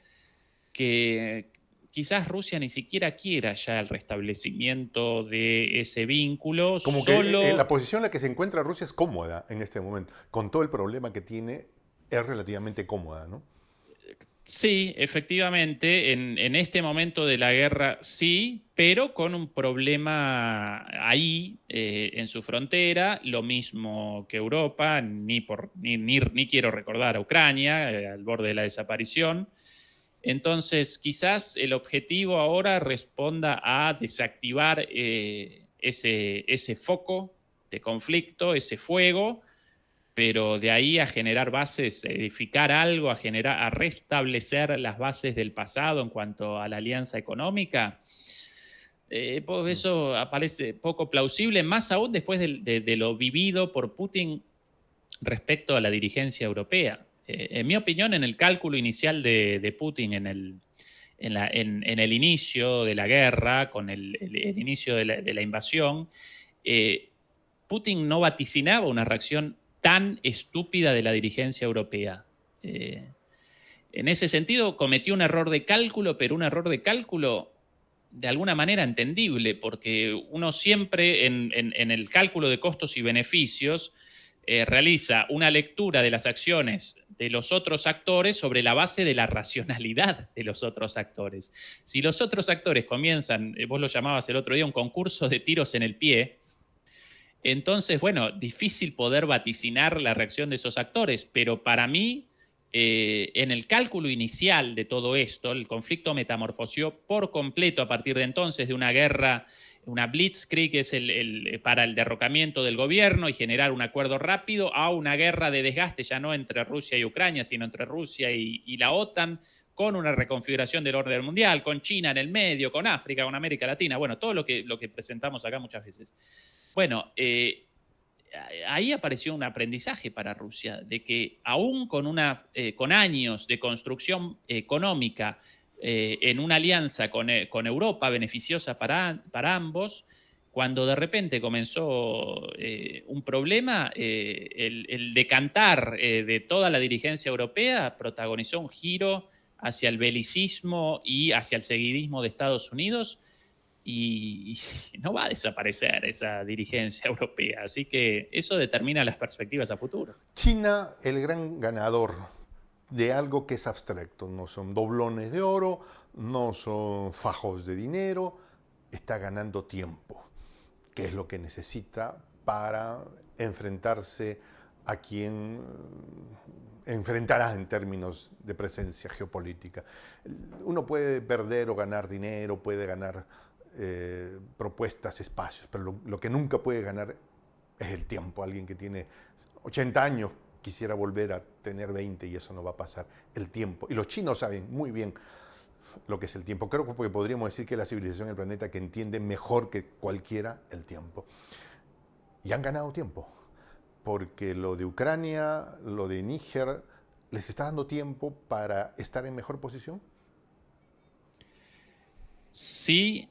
que quizás Rusia ni siquiera quiera ya el restablecimiento de ese vínculo. Como que la posición en la que se encuentra Rusia es cómoda en este momento, con todo el problema que tiene, es relativamente cómoda, ¿no? Sí, efectivamente, en este momento de la guerra sí, pero con un problema ahí, en su frontera, lo mismo que Europa, ni quiero recordar a Ucrania, al borde de la desaparición. Entonces, quizás el objetivo ahora responda a desactivar ese foco de conflicto, ese fuego, pero de ahí a generar bases, edificar algo, a restablecer las bases del pasado en cuanto a la alianza económica, eso aparece poco plausible, más aún después de lo vivido por Putin respecto a la dirigencia europea. En mi opinión, en el cálculo inicial de Putin en el inicio de la guerra, con el inicio de la invasión, Putin no vaticinaba una reacción tan estúpida de la dirigencia europea. En ese sentido, cometió un error de cálculo, pero un error de cálculo de alguna manera entendible, porque uno siempre en el cálculo de costos y beneficios realiza una lectura de las acciones de los otros actores sobre la base de la racionalidad de los otros actores. Si los otros actores comienzan, vos lo llamabas el otro día, un concurso de tiros en el pie, entonces, bueno, difícil poder vaticinar la reacción de esos actores, pero para mí, en el cálculo inicial de todo esto, el conflicto metamorfoseó por completo a partir de entonces de una guerra, una blitzkrieg, que es para el derrocamiento del gobierno y generar un acuerdo rápido, a una guerra de desgaste ya no entre Rusia y Ucrania, sino entre Rusia y la OTAN, con una reconfiguración del orden mundial, con China en el medio, con África, con América Latina, bueno, todo lo que presentamos acá muchas veces. Bueno, ahí apareció un aprendizaje para Rusia, de que aún con años de construcción económica en una alianza con Europa beneficiosa para ambos, cuando de repente comenzó un problema, el decantar de toda la dirigencia europea protagonizó un giro hacia el belicismo y hacia el seguidismo de Estados Unidos, y no va a desaparecer esa dirigencia europea. Así que eso determina las perspectivas a futuro. China, el gran ganador de algo que es abstracto, no son doblones de oro, no son fajos de dinero, está ganando tiempo, que es lo que necesita para enfrentarse a quien enfrentará en términos de presencia geopolítica. Uno puede perder o ganar dinero, puede ganar propuestas, espacios, pero lo que nunca puede ganar es el tiempo. Alguien que tiene 80 años quisiera volver a tener 20 y eso no va a pasar. El tiempo. Y los chinos saben muy bien lo que es el tiempo. Creo que podríamos decir que es la civilización del planeta que entiende mejor que cualquiera el tiempo. Y han ganado tiempo, porque lo de Ucrania, lo de Níger, ¿les está dando tiempo para estar en mejor posición? Sí,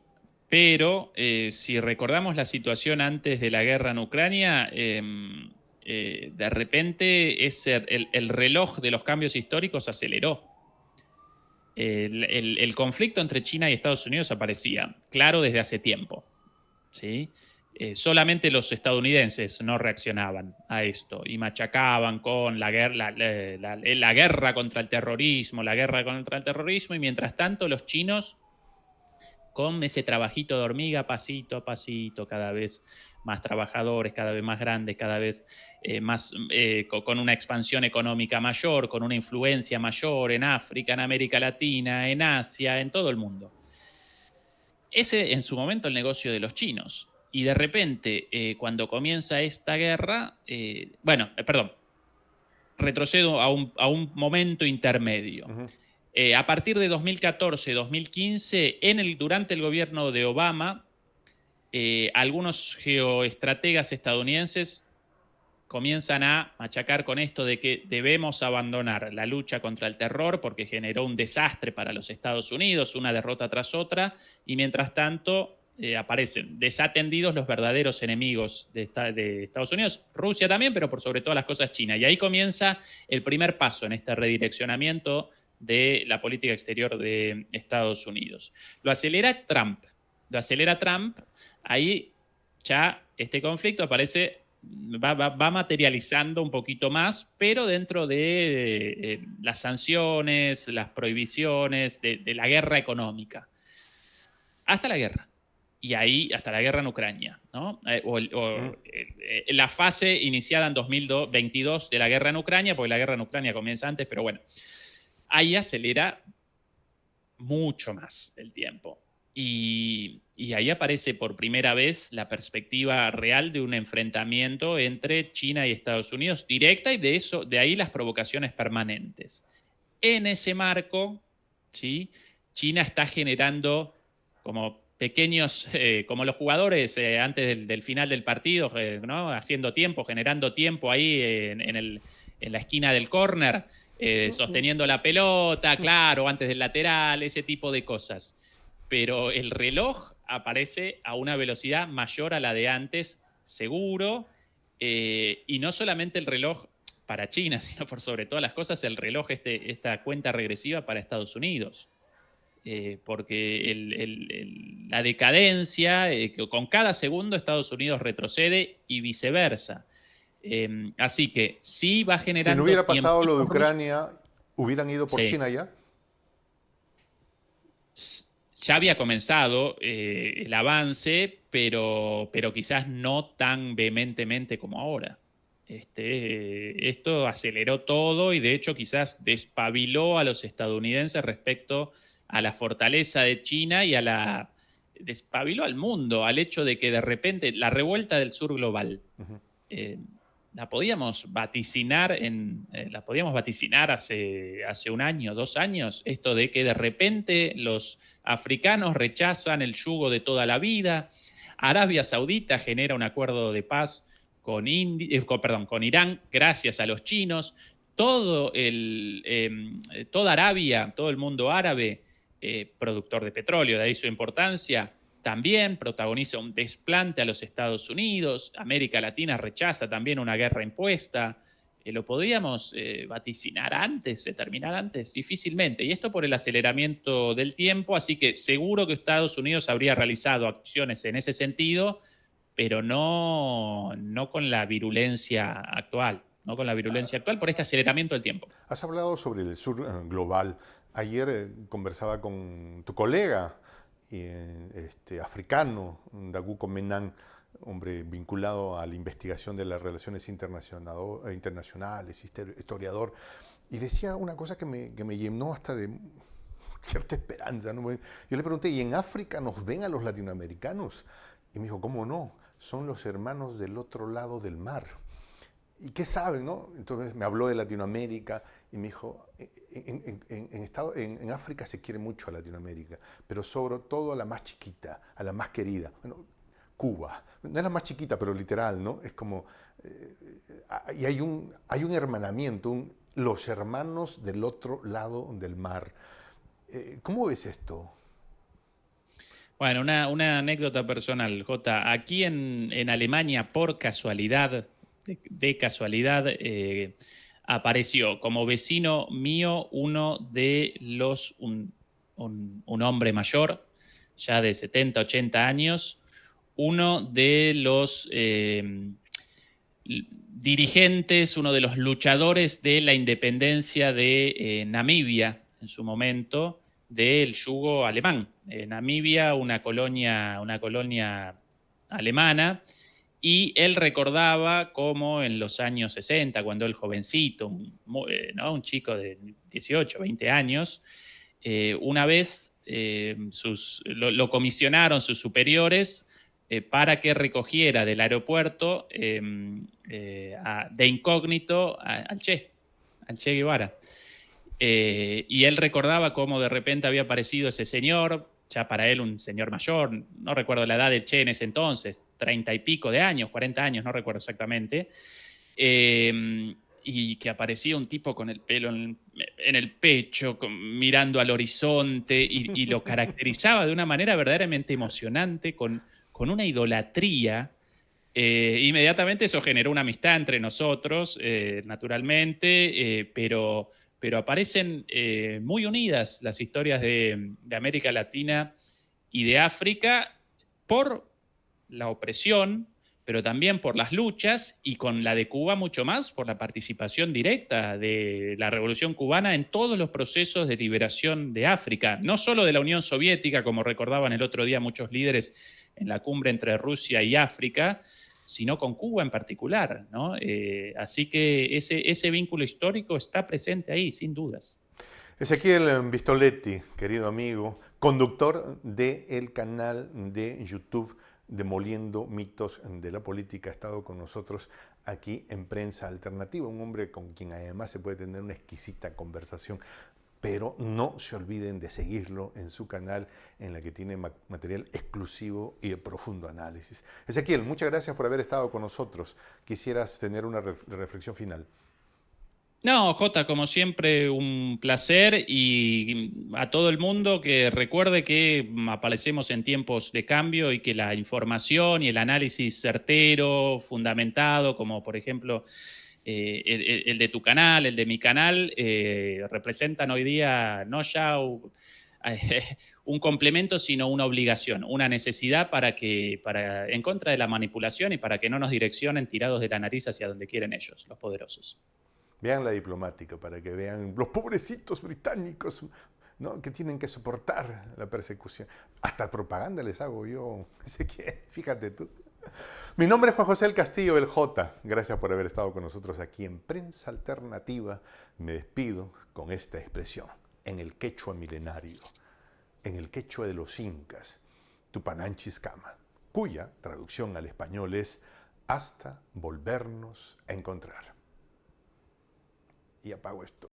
pero si recordamos la situación antes de la guerra en Ucrania, de repente el reloj de los cambios históricos aceleró. El conflicto entre China y Estados Unidos aparecía claro desde hace tiempo, ¿sí? Solamente los estadounidenses no reaccionaban a esto y machacaban con la guerra contra el terrorismo, y mientras tanto los chinos, con ese trabajito de hormiga, pasito a pasito, cada vez más trabajadores, cada vez más grandes, cada vez con una expansión económica mayor, con una influencia mayor en África, en América Latina, en Asia, en todo el mundo. Ese en su momento el negocio de los chinos. Y de repente, cuando comienza esta guerra, retrocedo a un momento intermedio. A partir de 2014-2015, durante el gobierno de Obama, algunos geoestrategas estadounidenses comienzan a machacar con esto de que debemos abandonar la lucha contra el terror porque generó un desastre para los Estados Unidos, una derrota tras otra, y mientras tanto aparecen desatendidos los verdaderos enemigos de Estados Unidos, Rusia también, pero por sobre todas las cosas China. Y ahí comienza el primer paso en este redireccionamiento de la política exterior de Estados Unidos. Lo acelera Trump, ahí ya este conflicto va materializando un poquito más, pero dentro de las sanciones, las prohibiciones, de la guerra económica. Hasta la guerra. Y ahí, hasta la guerra en Ucrania, ¿no? La fase iniciada en 2022 de la guerra en Ucrania, porque la guerra en Ucrania comienza antes, pero bueno, ahí acelera mucho más el tiempo. Y ahí aparece por primera vez la perspectiva real de un enfrentamiento entre China y Estados Unidos directa, y de ahí las provocaciones permanentes. En ese marco, ¿sí? China está generando como pequeños, como los jugadores antes del final del partido, ¿no? Haciendo tiempo, generando tiempo ahí en la esquina del córner, sosteniendo la pelota, claro, antes del lateral, ese tipo de cosas. Pero el reloj aparece a una velocidad mayor a la de antes, seguro, y no solamente el reloj para China, sino por sobre todas las cosas el reloj, esta cuenta regresiva para Estados Unidos. Porque la decadencia, con cada segundo Estados Unidos retrocede y viceversa. Así que sí va generando... Si no hubiera pasado lo de Ucrania, ¿hubieran ido por China ya? Ya había comenzado el avance, pero quizás no tan vehementemente como ahora. Esto aceleró todo y de hecho quizás despabiló a los estadounidenses respecto a la fortaleza de China y despabiló al mundo, al hecho de que de repente la revuelta del sur global, la podíamos vaticinar hace un año, 2 años, esto de que de repente los africanos rechazan el yugo de toda la vida, Arabia Saudita genera un acuerdo de paz con Irán, gracias a los chinos, toda Arabia, todo el mundo árabe, productor de petróleo, de ahí su importancia, también protagoniza un desplante a los Estados Unidos. América Latina rechaza también una guerra impuesta. ¿Lo podíamos vaticinar antes, terminar antes? Difícilmente. Y esto por el aceleramiento del tiempo, así que seguro que Estados Unidos habría realizado acciones en ese sentido, pero no con la virulencia actual, no con la virulencia actual por este aceleramiento del tiempo. Has hablado sobre el sur global. Ayer conversaba con tu colega africano, Daguco Menan, hombre vinculado a la investigación de las relaciones internacionales, historiador, y decía una cosa que me llenó hasta de cierta esperanza, ¿no? Yo le pregunté, ¿y en África nos ven a los latinoamericanos? Y me dijo, ¿cómo no? Son los hermanos del otro lado del mar. ¿Y qué saben, no? Entonces me habló de Latinoamérica y me dijo, en África se quiere mucho a Latinoamérica, pero sobre todo a la más chiquita, a la más querida. Bueno, Cuba, no es la más chiquita, pero literal, ¿no? Es como, y hay un hermanamiento, los hermanos del otro lado del mar. ¿Cómo ves esto? Bueno, una anécdota personal, Jota. Aquí en Alemania, por casualidad, de casualidad, apareció como vecino mío uno de un hombre mayor, ya de 70, 80 años, uno de los dirigentes, uno de los luchadores de la independencia de Namibia en su momento, del yugo alemán. Namibia, una colonia alemana, y él recordaba cómo en los años 60, cuando él jovencito, ¿no? Un chico de 18, 20 años, una vez lo comisionaron sus superiores para que recogiera del aeropuerto de incógnito al Che Guevara. Y él recordaba cómo de repente había aparecido ese señor, ya para él un señor mayor, no recuerdo la edad del Che en ese entonces, 30 y pico de años, 40 años, no recuerdo exactamente, y que aparecía un tipo con el pelo en el pecho, mirando al horizonte, y lo caracterizaba de una manera verdaderamente emocionante, con una idolatría. Inmediatamente eso generó una amistad entre nosotros, naturalmente, pero aparecen muy unidas las historias de América Latina y de África por la opresión, pero también por las luchas, y con la de Cuba mucho más por la participación directa de la Revolución Cubana en todos los procesos de liberación de África, no solo de la Unión Soviética, como recordaban el otro día muchos líderes en la cumbre entre Rusia y África, sino con Cuba en particular, ¿no? Así que ese vínculo histórico está presente ahí, sin dudas. Ezequiel Vistoletti, querido amigo, conductor del canal de YouTube Demoliendo Mitos de la Política, ha estado con nosotros aquí en Prensa Alternativa, un hombre con quien además se puede tener una exquisita conversación, pero no se olviden de seguirlo en su canal, en la que tiene material exclusivo y de profundo análisis. Ezequiel, muchas gracias por haber estado con nosotros. Quisieras tener una reflexión final. No, Jota, como siempre, un placer, y a todo el mundo que recuerde que aparecemos en tiempos de cambio y que la información y el análisis certero, fundamentado, como por ejemplo el de tu canal, el de mi canal, representan hoy día no ya un complemento, sino una obligación, una necesidad en contra de la manipulación y para que no nos direccionen tirados de la nariz hacia donde quieren ellos, los poderosos. Vean la diplomática para que vean los pobrecitos británicos, ¿no?, que tienen que soportar la persecución. Hasta propaganda les hago yo. Fíjate tú. Mi nombre es Juan José del Castillo, el J. Gracias por haber estado con nosotros aquí en Prensa Alternativa. Me despido con esta expresión, en el quechua milenario, en el quechua de los incas, Tupananchis Kama, cuya traducción al español es hasta volvernos a encontrar. Y apago esto.